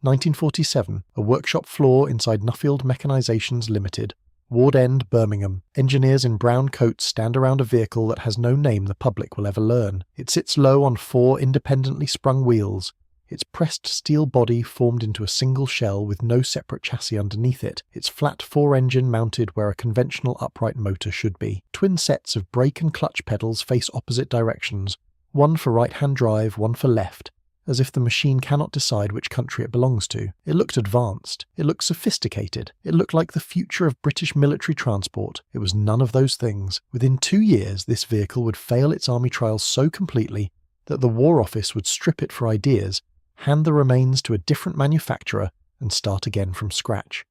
1947, a workshop floor inside Nuffield Mechanisations Limited. Ward End, Birmingham. Engineers in brown coats stand around a vehicle that has no name the public will ever learn. It sits low on 4 independently sprung wheels. Its pressed steel body formed into a single shell with no separate chassis underneath it, its flat 4-engine mounted where a conventional upright motor should be. Twin sets of brake and clutch pedals face opposite directions, one for right-hand drive, one for left, as if the machine cannot decide which country it belongs to. It looked advanced. It looked sophisticated. It looked like the future of British military transport. It was none of those things. Within 2 years, this vehicle would fail its army trials so completely that the War Office would strip it for ideas, hand the remains to a different manufacturer, and start again from scratch.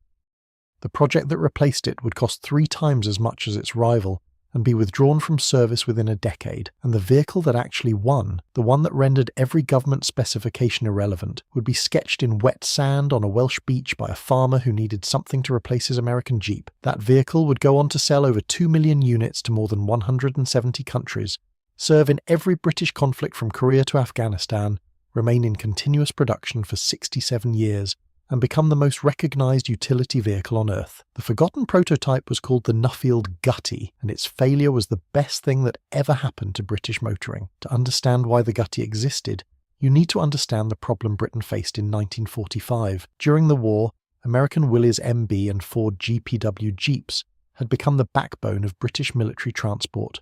The project that replaced it would cost 3 times as much as its rival, and be withdrawn from service within a decade, and the vehicle that actually won, the one that rendered every government specification irrelevant, would be sketched in wet sand on a Welsh beach by a farmer who needed something to replace his American Jeep. That vehicle would go on to sell over 2 million units to more than 170 countries, serve in every British conflict from Korea to Afghanistan, remain in continuous production for 67 years, and become the most recognised utility vehicle on Earth. The forgotten prototype was called the Nuffield Gutty, and its failure was the best thing that ever happened to British motoring. To understand why the Gutty existed, you need to understand the problem Britain faced in 1945. During the war, American Willys MB and Ford GPW Jeeps had become the backbone of British military transport.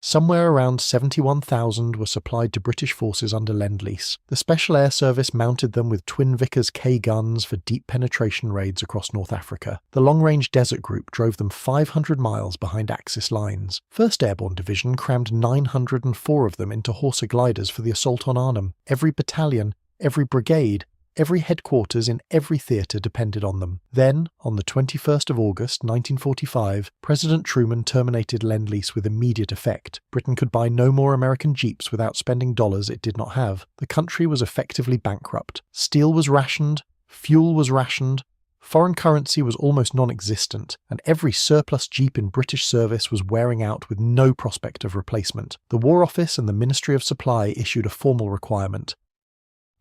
Somewhere around 71,000 were supplied to British forces under Lend-Lease. The Special Air Service mounted them with twin Vickers K guns for deep penetration raids across North Africa. The Long-Range Desert Group drove them 500 miles behind Axis lines. 1st Airborne Division crammed 904 of them into Horsa gliders for the assault on Arnhem. Every battalion, every brigade, every headquarters in every theatre depended on them. Then, on the 21st of August 1945, President Truman terminated Lend-Lease with immediate effect. Britain could buy no more American Jeeps without spending dollars it did not have. The country was effectively bankrupt. Steel was rationed, fuel was rationed, foreign currency was almost non-existent, and every surplus Jeep in British service was wearing out with no prospect of replacement. The War Office and the Ministry of Supply issued a formal requirement.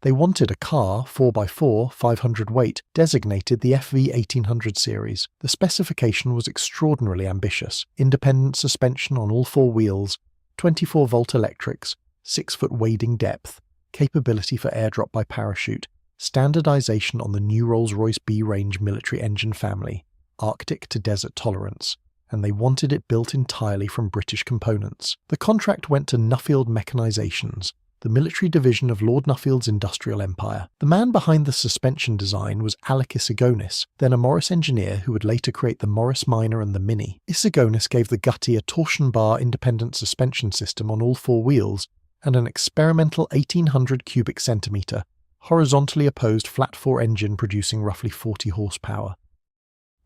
They wanted a car, 4x4, 500 weight, designated the FV 1800 series. The specification was extraordinarily ambitious. Independent suspension on all 4 wheels, 24-volt electrics, 6-foot wading depth, capability for airdrop by parachute, standardization on the new Rolls-Royce B-range military engine family, Arctic to desert tolerance, and they wanted it built entirely from British components. The contract went to Nuffield Mechanisations, the military division of Lord Nuffield's industrial empire. The man behind the suspension design was Alec Issigonis, then a Morris engineer who would later create the Morris Minor and the Mini. Issigonis gave the Gutty a torsion bar independent suspension system on all 4 wheels and an experimental 1800 cubic centimetre, horizontally opposed flat-4 engine producing roughly 40 horsepower.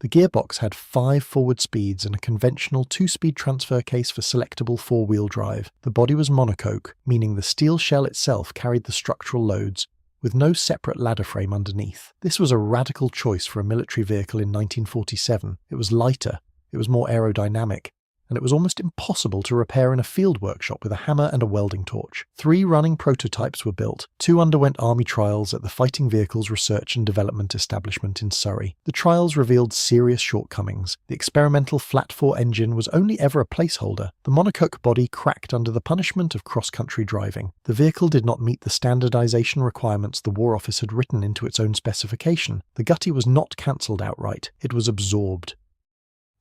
The gearbox had 5 forward speeds and a conventional 2-speed transfer case for selectable 4-wheel drive. The body was monocoque, meaning the steel shell itself carried the structural loads, with no separate ladder frame underneath. This was a radical choice for a military vehicle in 1947. It was lighter, it was more aerodynamic, and it was almost impossible to repair in a field workshop with a hammer and a welding torch. 3 running prototypes were built. 2 underwent army trials at the Fighting Vehicles Research and Development Establishment in Surrey. The trials revealed serious shortcomings. The experimental flat-4 engine was only ever a placeholder. The monocoque body cracked under the punishment of cross-country driving. The vehicle did not meet the standardization requirements the War Office had written into its own specification. The Gutty was not cancelled outright. It was absorbed.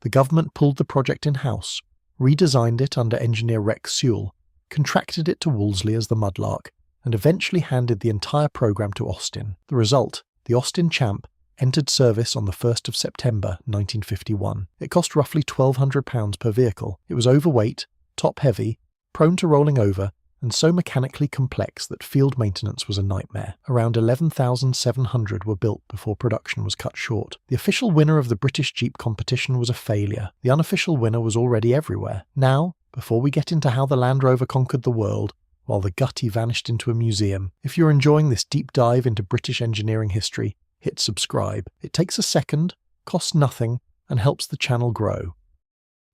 The government pulled the project in-house, redesigned it under engineer Rex Sewell, contracted it to Wolseley as the Mudlark, and eventually handed the entire programme to Austin. The result, the Austin Champ, entered service on the 1st of September 1951. It cost roughly £1,200 per vehicle. It was overweight, top-heavy, prone to rolling over, and so mechanically complex that field maintenance was a nightmare. Around 11,700 were built before production was cut short. The official winner of the British Jeep competition was a failure. The unofficial winner was already everywhere. Now, before we get into how the Land Rover conquered the world, while the Gutty vanished into a museum, if you're enjoying this deep dive into British engineering history, hit subscribe. It takes a second, costs nothing, and helps the channel grow.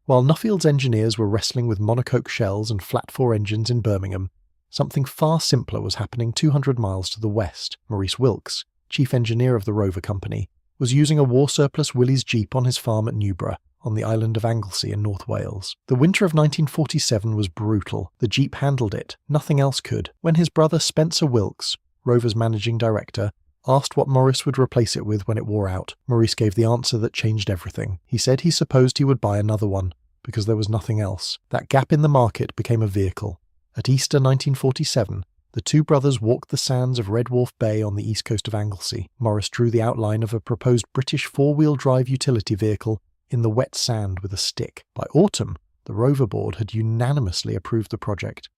While Nuffield's engineers were wrestling with monocoque shells and flat-4 engines in Birmingham, something far simpler was happening 200 miles to the west. Maurice Wilks, chief engineer of the Rover Company, was using a war surplus Willys Jeep on his farm at Newborough, on the island of Anglesey in North Wales. The winter of 1947 was brutal. The Jeep handled it. Nothing else could. When his brother Spencer Wilks, Rover's managing director, asked what Maurice would replace it with when it wore out, Maurice gave the answer that changed everything. He said he supposed he would buy another one, because there was nothing else. That gap in the market became a vehicle. At Easter 1947, the two brothers walked the sands of Red Wharf Bay on the east coast of Anglesey. Maurice drew the outline of a proposed British four-wheel drive utility vehicle in the wet sand with a stick. By autumn, the Rover board had unanimously approved the project.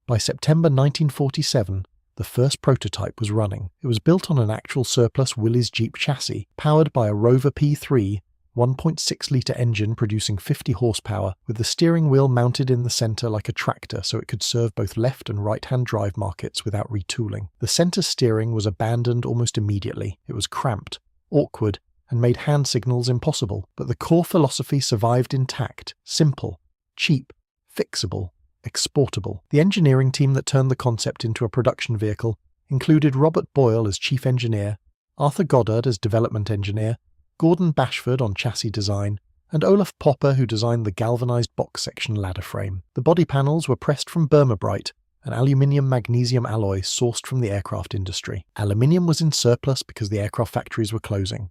By September 1947, the first prototype was running. It was built on an actual surplus Willys Jeep chassis, powered by a Rover P3 1.6-litre engine producing 50 horsepower, with the steering wheel mounted in the centre like a tractor so it could serve both left and right-hand drive markets without retooling. The centre steering was abandoned almost immediately. It was cramped, awkward, and made hand signals impossible, but the core philosophy survived intact: simple, cheap, fixable, exportable. The engineering team that turned the concept into a production vehicle included Robert Boyle as chief engineer, Arthur Goddard as development engineer, Gordon Bashford on chassis design, and Olaf Popper who designed the galvanized box section ladder frame. The body panels were pressed from Burma-Bright, an aluminium-magnesium alloy sourced from the aircraft industry. Aluminium was in surplus because the aircraft factories were closing.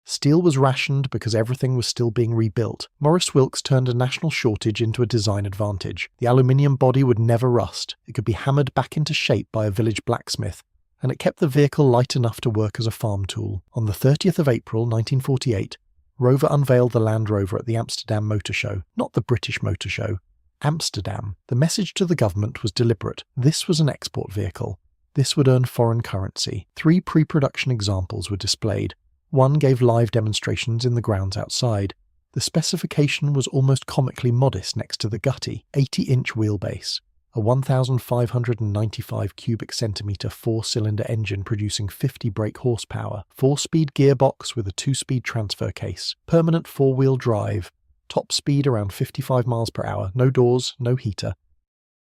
Steel was rationed because everything was still being rebuilt. Maurice Wilks turned a national shortage into a design advantage. The aluminium body would never rust. It could be hammered back into shape by a village blacksmith, and it kept the vehicle light enough to work as a farm tool. On the 30th of April 1948, Rover unveiled the Land Rover at the Amsterdam Motor Show. Not the British Motor Show. Amsterdam. The message to the government was deliberate. This was an export vehicle. This would earn foreign currency. 3 pre-production examples were displayed. One gave live demonstrations in the grounds outside. The specification was almost comically modest next to the Gutty: 80-inch wheelbase, a 1,595 cubic centimetre 4-cylinder engine producing 50 brake horsepower, 4-speed gearbox with a 2-speed transfer case, permanent 4-wheel drive, top speed around 55 miles per hour, no doors, no heater,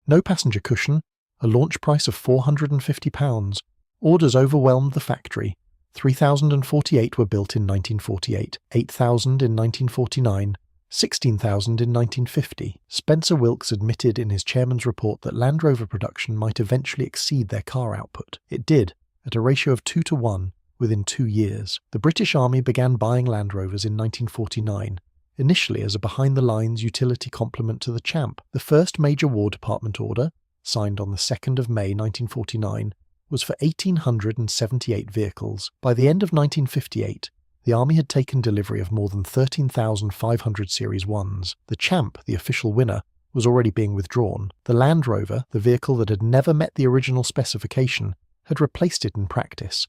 no passenger cushion, a launch price of £450. Orders overwhelmed the factory. 3,048 were built in 1948, 8,000 in 1949, 16,000 in 1950. Spencer Wilks admitted in his chairman's report that Land Rover production might eventually exceed their car output. It did, at a ratio of 2 to 1, within 2 years. The British Army began buying Land Rovers in 1949, initially as a behind-the-lines utility complement to the Champ. The first major War Department order, signed on the 2nd of May 1949, was for 1,878 vehicles. By the end of 1958, the Army had taken delivery of more than 13,500 Series Is. The Champ, the official winner, was already being withdrawn. The Land Rover, the vehicle that had never met the original specification, had replaced it in practice.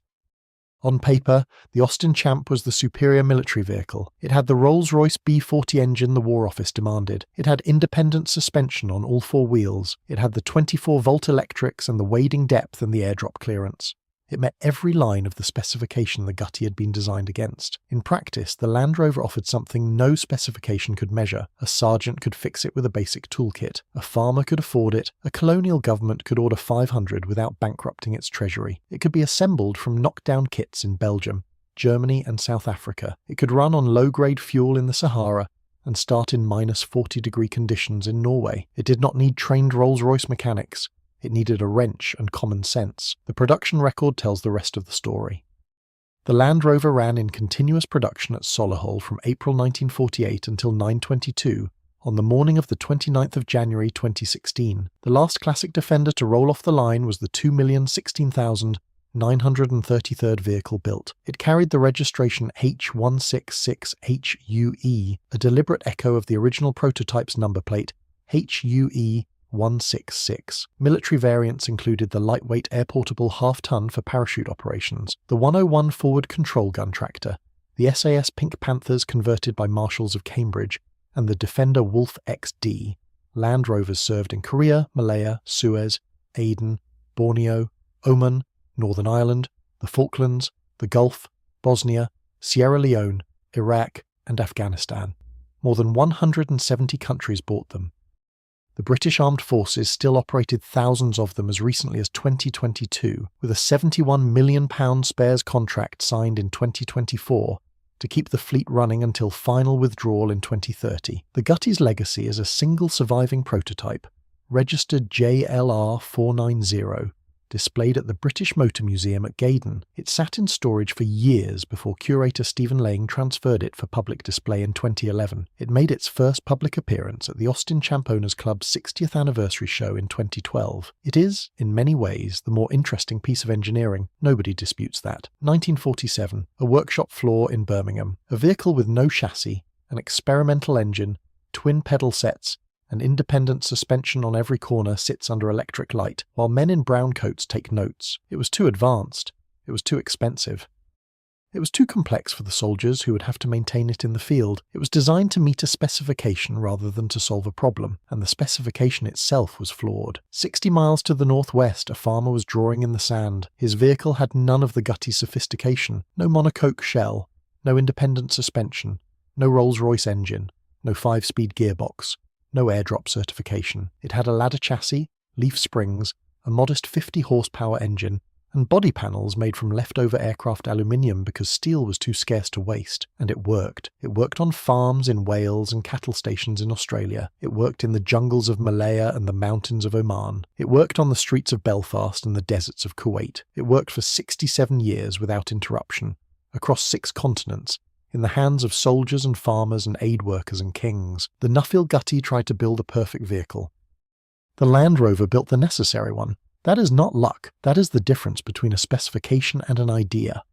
On paper, the Austin Champ was the superior military vehicle. It had the Rolls-Royce B40 engine the War Office demanded. It had independent suspension on all 4 wheels. It had the 24-volt electrics and the wading depth and the airdrop clearance. It met every line of the specification the Gutty had been designed against. In practice, the Land Rover offered something no specification could measure. A sergeant could fix it with a basic toolkit. A farmer could afford it. A colonial government could order 500 without bankrupting its treasury. It could be assembled from knockdown kits in Belgium, Germany and South Africa. It could run on low-grade fuel in the Sahara and start in minus 40-degree conditions in Norway. It did not need trained Rolls-Royce mechanics. It needed a wrench and common sense. The production record tells the rest of the story. The Land Rover ran in continuous production at Solihull from April 1948 until 9/22 on the morning of the 29th of January 2016. The last classic Defender to roll off the line was the 2,016,933rd vehicle built. It carried the registration H166HUE, a deliberate echo of the original prototype's number plate, HUE 166. Military variants included the lightweight air-portable half-ton for parachute operations, the 101 forward control gun tractor, the SAS Pink Panthers converted by Marshals of Cambridge, and the Defender Wolf XD. Land Rovers served in Korea, Malaya, Suez, Aden, Borneo, Oman, Northern Ireland, the Falklands, the Gulf, Bosnia, Sierra Leone, Iraq, and Afghanistan. More than 170 countries bought them. The British Armed Forces still operated thousands of them as recently as 2022, with a £71 million spares contract signed in 2024 to keep the fleet running until final withdrawal in 2030. The Gutty's legacy is a single surviving prototype, registered JLR 490, displayed at the British Motor Museum at Gaydon. It sat in storage for years before curator Stephen Lang transferred it for public display in 2011. It made its first public appearance at the Austin Champowners Club's 60th anniversary show in 2012. It is, in many ways, the more interesting piece of engineering. Nobody disputes that. 1947, a workshop floor in Birmingham. A vehicle with no chassis, an experimental engine, twin pedal sets, and independent suspension on every corner sits under electric light, while men in brown coats take notes. It was too advanced. It was too expensive. It was too complex for the soldiers who would have to maintain it in the field. It was designed to meet a specification rather than to solve a problem, and the specification itself was flawed. 60 miles to the northwest, a farmer was drawing in the sand. His vehicle had none of the Gutty sophistication. No monocoque shell, no independent suspension, no Rolls-Royce engine, no 5-speed gearbox. No airdrop certification. It had a ladder chassis, leaf springs, a modest 50-horsepower engine, and body panels made from leftover aircraft aluminium because steel was too scarce to waste. And it worked. It worked on farms in Wales and cattle stations in Australia. It worked in the jungles of Malaya and the mountains of Oman. It worked on the streets of Belfast and the deserts of Kuwait. It worked for 67 years without interruption, across 6 continents, in the hands of soldiers and farmers and aid workers and kings. The Nuffield Gutty tried to build a perfect vehicle. The Land Rover built the necessary one. That is not luck. That is the difference between a specification and an idea.